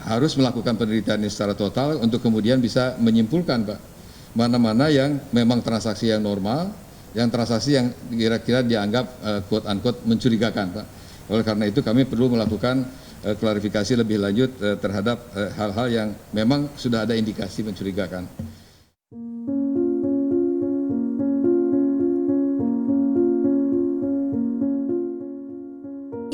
harus melakukan penelitian ini secara total untuk kemudian bisa menyimpulkan, Pak, mana-mana yang memang transaksi yang normal, yang transaksi yang kira-kira dianggap quote-unquote mencurigakan, Pak. Oleh karena itu kami perlu melakukan klarifikasi lebih lanjut terhadap hal-hal yang memang sudah ada indikasi mencurigakan.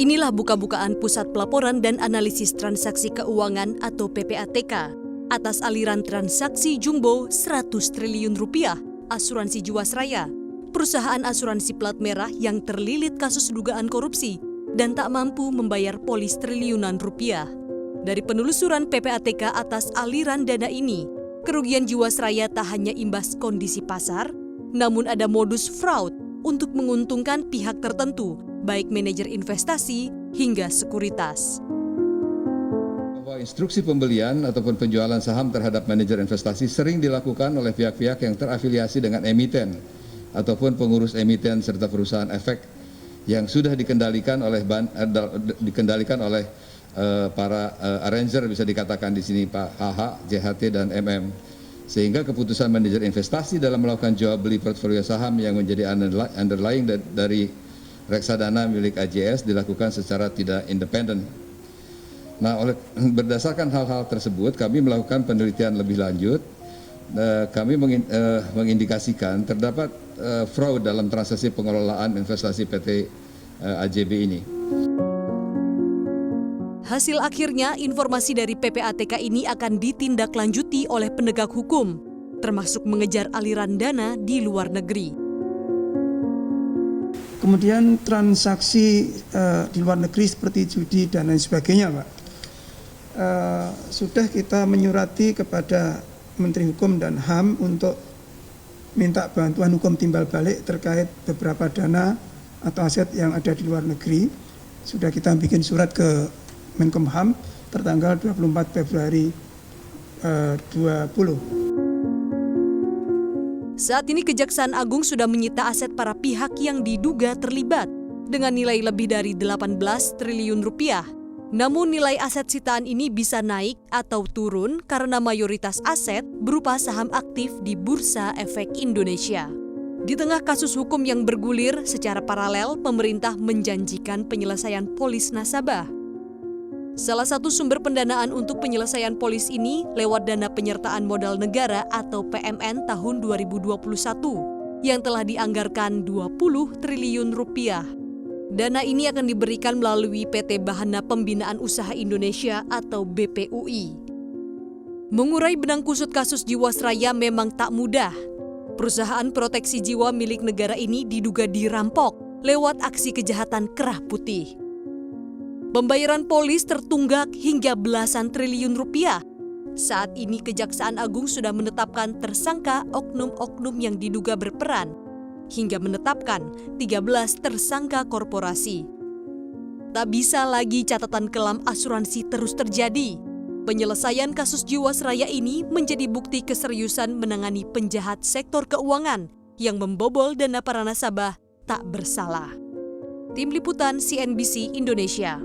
Inilah buka-bukaan Pusat Pelaporan dan Analisis Transaksi Keuangan atau PPATK atas aliran transaksi jumbo 100 triliun rupiah asuransi Jiwasraya, perusahaan asuransi plat merah yang terlilit kasus dugaan korupsi dan tak mampu membayar polis triliunan rupiah. Dari penelusuran PPATK atas aliran dana ini, kerugian Jiwasraya tak hanya imbas kondisi pasar, namun ada modus fraud untuk menguntungkan pihak tertentu, baik manajer investasi hingga sekuritas. Bahwa instruksi pembelian ataupun penjualan saham terhadap manajer investasi sering dilakukan oleh pihak-pihak yang terafiliasi dengan emiten ataupun pengurus emiten serta perusahaan efek yang sudah dikendalikan oleh para arranger, bisa dikatakan di sini Pak HH, JHT dan MM. Sehingga keputusan manajer investasi dalam melakukan jual beli portfolio saham yang menjadi underlying dari reksadana milik AJS dilakukan secara tidak independen. Nah, berdasarkan hal-hal tersebut, kami melakukan penelitian lebih lanjut. Kami mengindikasikan terdapat fraud dalam transaksi pengelolaan investasi PT AJB ini. Hasil akhirnya, informasi dari PPATK ini akan ditindaklanjuti oleh penegak hukum, termasuk mengejar aliran dana di luar negeri. Kemudian transaksi di luar negeri seperti judi dan lain sebagainya, Pak. Sudah kita menyurati kepada Menteri Hukum dan HAM untuk minta bantuan hukum timbal balik terkait beberapa dana atau aset yang ada di luar negeri. Sudah kita bikin surat ke Menkumham tertanggal 24 Februari 20. Saat ini Kejaksaan Agung sudah menyita aset para pihak yang diduga terlibat dengan nilai lebih dari 18 triliun rupiah. Namun nilai aset sitaan ini bisa naik atau turun karena mayoritas aset berupa saham aktif di Bursa Efek Indonesia. Di tengah kasus hukum yang bergulir, secara paralel pemerintah menjanjikan penyelesaian polis nasabah. Salah satu sumber pendanaan untuk penyelesaian polis ini lewat dana penyertaan modal negara atau PMN tahun 2021 yang telah dianggarkan 20 triliun rupiah. Dana ini akan diberikan melalui PT Bahana Pembinaan Usaha Indonesia atau BPUI. Mengurai benang kusut kasus Jiwasraya memang tak mudah. Perusahaan proteksi jiwa milik negara ini diduga dirampok lewat aksi kejahatan kerah putih. Pembayaran polis tertunggak hingga belasan triliun rupiah. Saat ini Kejaksaan Agung sudah menetapkan tersangka oknum-oknum yang diduga berperan, hingga menetapkan 13 tersangka korporasi. Tak bisa lagi catatan kelam asuransi terus terjadi. Penyelesaian kasus Jiwasraya ini menjadi bukti keseriusan menangani penjahat sektor keuangan yang membobol dana para nasabah tak bersalah. Tim Liputan CNBC Indonesia.